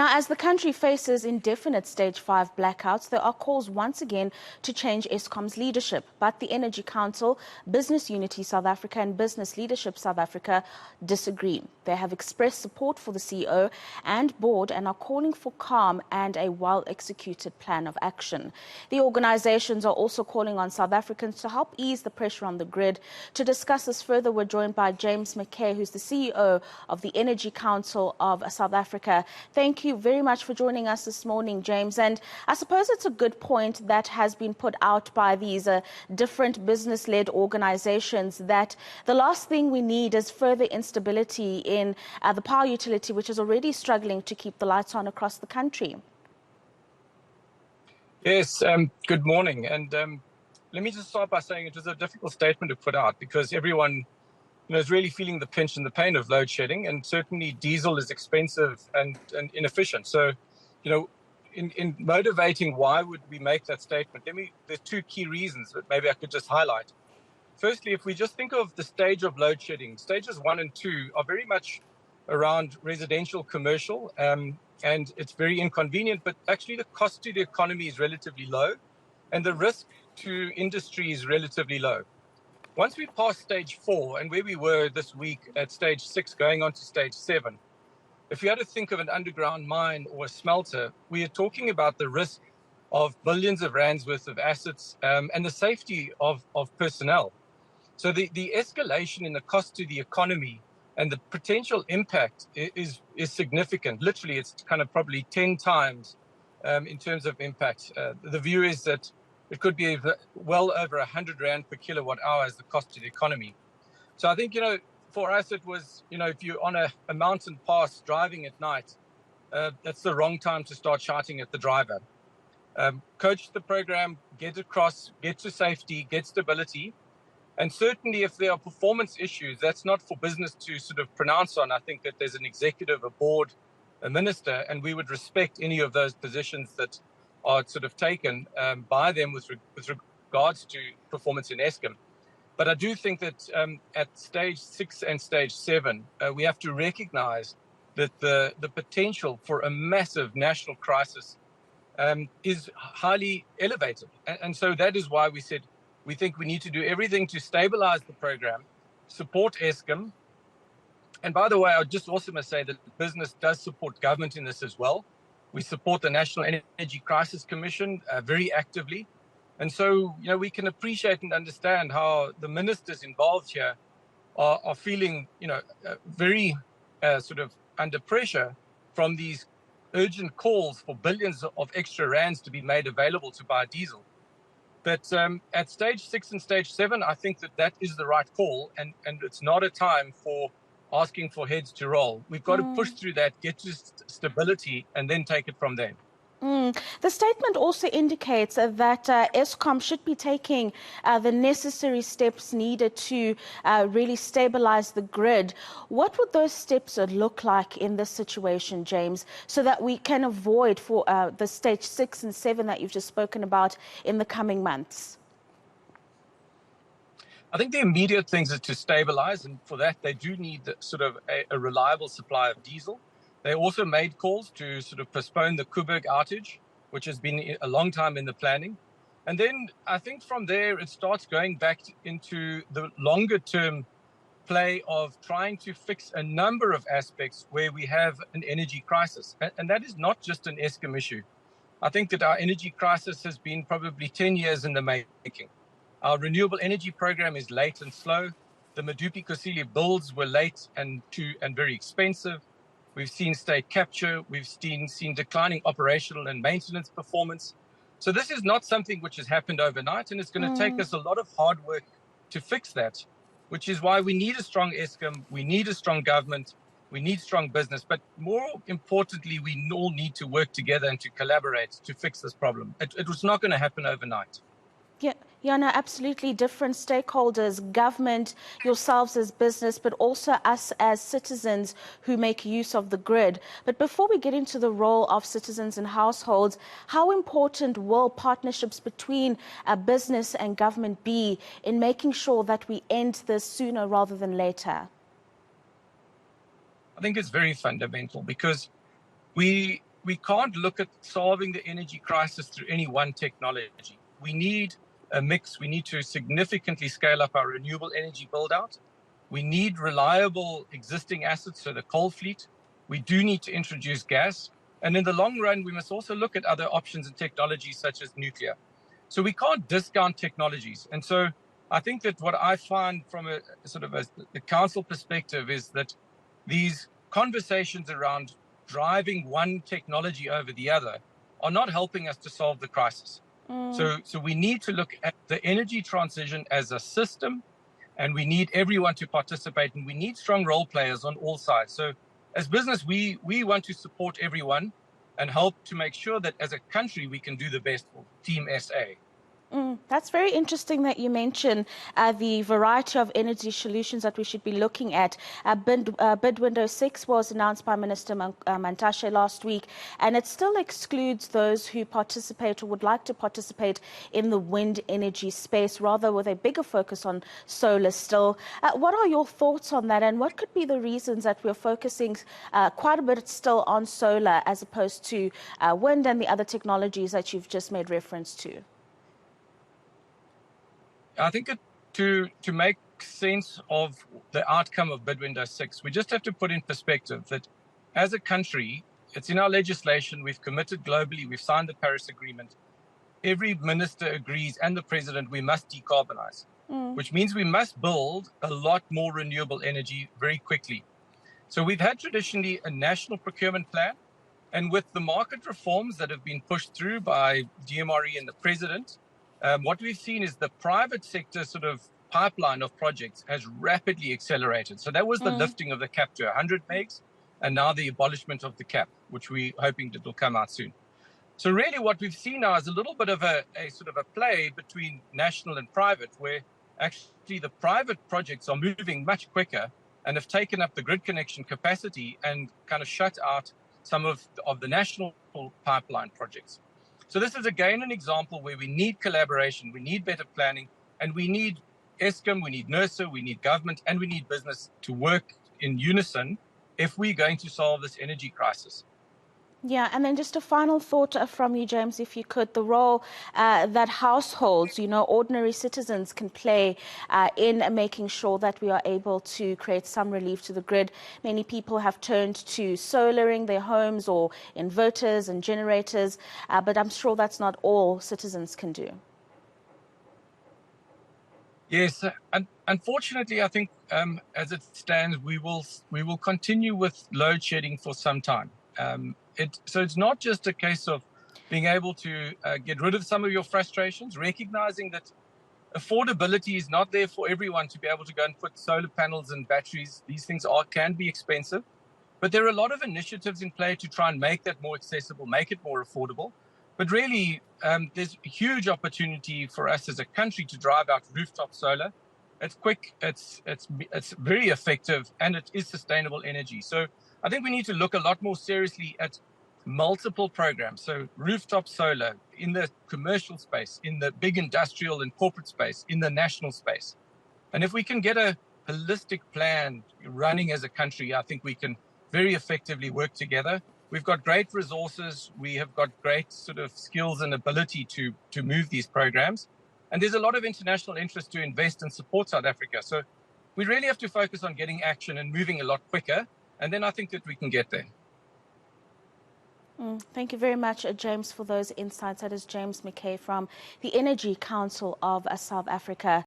Now, as the country faces indefinite stage 5 blackouts, there are calls once again to change Eskom's leadership. But the Energy Council, Business Unity South Africa and Business Leadership South Africa disagree. They have expressed support for the CEO and board and are calling for calm and a well-executed plan of action. The organizations are also calling on South Africans to help ease the pressure on the grid. To discuss this further, we're joined by James McKay, who's the CEO of the Energy Council of South Africa. Thank you very much for joining us this morning, James. And I suppose it's a good point that has been put out by these different business-led organizations that the last thing we need is further instability in the power utility, which is already struggling to keep the lights on across the country. Yes, good morning. And let me just start by saying it was a difficult statement to put out because everyone is really feeling the pinch and the pain of load shedding, and certainly diesel is expensive and inefficient. So, in motivating why would we make that statement, there's two key reasons that maybe I could just highlight. Firstly, if we just think of the stage of load shedding, stages 1 and 2 are very much around residential, commercial, and it's very inconvenient, but actually the cost to the economy is relatively low and the risk to industry is relatively low. Once we pass stage 4 and where we were this week at stage 6 going on to stage 7, if you had to think of an underground mine or a smelter, we are talking about the risk of billions of rands worth of assets and the safety of personnel. So the escalation in the cost to the economy and the potential impact is significant. Literally, it's kind of probably 10 times in terms of impact. The view is that it could be well over 100 Rand per kilowatt hour as the cost to the economy. So I think, for us, it was, if you're on a mountain pass driving at night, that's the wrong time to start shouting at the driver. Coach the program, get across, get to safety, get stability. And certainly if there are performance issues, that's not for business to sort of pronounce on. I think that there's an executive, a board, a minister, and we would respect any of those positions that are sort of taken by them with regards to performance in Eskom. But I do think that at stage 6 and stage 7, we have to recognize that the potential for a massive national crisis is highly elevated. And so that is why we said we think we need to do everything to stabilize the program, support Eskom. And by the way, I just also must say that business does support government in this as well. We support the National Energy Crisis Commission very actively. And so, we can appreciate and understand how the ministers involved here are feeling, very sort of under pressure from these urgent calls for billions of extra rands to be made available to buy diesel. But at stage 6 and stage 7, I think that is the right call, and it's not a time for asking for heads to roll. We've got to push through that, get to stability, and then take it from there. The statement also indicates that Eskom should be taking the necessary steps needed to really stabilize the grid. What would those steps look like in this situation, James, so that we can avoid for the stage 6 and 7 that you've just spoken about in the coming months? I think the immediate things is to stabilize, and for that they do need sort of a reliable supply of diesel. They also made calls to sort of postpone the Koeberg outage, which has been a long time in the planning. And then I think from there it starts going back into the longer term play of trying to fix a number of aspects where we have an energy crisis. And that is not just an Eskom issue. I think that our energy crisis has been probably 10 years in the making. Our renewable energy program is late and slow. The Medupi-Kusile builds were late and very expensive. We've seen state capture. We've seen declining operational and maintenance performance. So this is not something which has happened overnight, and it's going to take us a lot of hard work to fix that, which is why we need a strong Eskom, we need a strong government, we need strong business, but more importantly, we all need to work together and to collaborate to fix this problem. It was not going to happen overnight. Yeah, no, absolutely. Different stakeholders, government, yourselves as business, but also us as citizens who make use of the grid. But before we get into the role of citizens and households, how important will partnerships between business and government be in making sure that we end this sooner rather than later? I think it's very fundamental because we we can't look at solving the energy crisis through any one technology. We need a mix. We need to significantly scale up our renewable energy build out. We need reliable existing assets, so the coal fleet. We do need to introduce gas. And in the long run, we must also look at other options and technologies such as nuclear. So we can't discount technologies. And so I think that what I find from a sort of the council perspective is that these conversations around driving one technology over the other are not helping us to solve the crisis. So we need to look at the energy transition as a system, and we need everyone to participate, and we need strong role players on all sides. So as business, we want to support everyone and help to make sure that as a country we can do the best for Team SA. That's very interesting that you mention the variety of energy solutions that we should be looking at. Bid Window 6 was announced by Minister Mantashe last week, and it still excludes those who participate or would like to participate in the wind energy space, rather with a bigger focus on solar still. What are your thoughts on that, and what could be the reasons that we're focusing quite a bit still on solar as opposed to wind and the other technologies that you've just made reference to? I think to make sense of the outcome of Bid Window 6, we just have to put in perspective that as a country, it's in our legislation, we've committed globally, we've signed the Paris Agreement. Every minister agrees, and the president, we must decarbonize, which means we must build a lot more renewable energy very quickly. So we've had traditionally a national procurement plan, and with the market reforms that have been pushed through by DMRE and the president, what we've seen is the private sector sort of pipeline of projects has rapidly accelerated. So that was the lifting of the cap to 100 megs, and now the abolishment of the cap, which we're hoping that will come out soon. So really what we've seen now is a little bit of a sort of a play between national and private, where actually the private projects are moving much quicker and have taken up the grid connection capacity and kind of shut out some of the national pipeline projects. So this is again an example where we need collaboration, we need better planning, and we need Eskom, we need NERSA, we need government, and we need business to work in unison if we're going to solve this energy crisis. Yeah, and then just a final thought from you, James, if you could, the role that households, ordinary citizens can play in making sure that we are able to create some relief to the grid. Many people have turned to solaring their homes or inverters and generators, but I'm sure that's not all citizens can do. Yes, unfortunately, I think as it stands, we will continue with load shedding for some time. So it's not just a case of being able to get rid of some of your frustrations, recognizing that affordability is not there for everyone to be able to go and put solar panels and batteries. These things can be expensive, but there are a lot of initiatives in play to try and make that more accessible, make it more affordable. But really, there's a huge opportunity for us as a country to drive out rooftop solar. It's quick, it's very effective, and it is sustainable energy. So I think we need to look a lot more seriously at multiple programs. So rooftop solar in the commercial space, in the big industrial and corporate space, in the national space. And if we can get a holistic plan running as a country, I think we can very effectively work together. We've got great resources. We have got great sort of skills and ability to move these programs. And there's a lot of international interest to invest and support South Africa. So we really have to focus on getting action and moving a lot quicker. And then I think that we can get there. Thank you very much, James, for those insights. That is James McKay from the Energy Council of South Africa.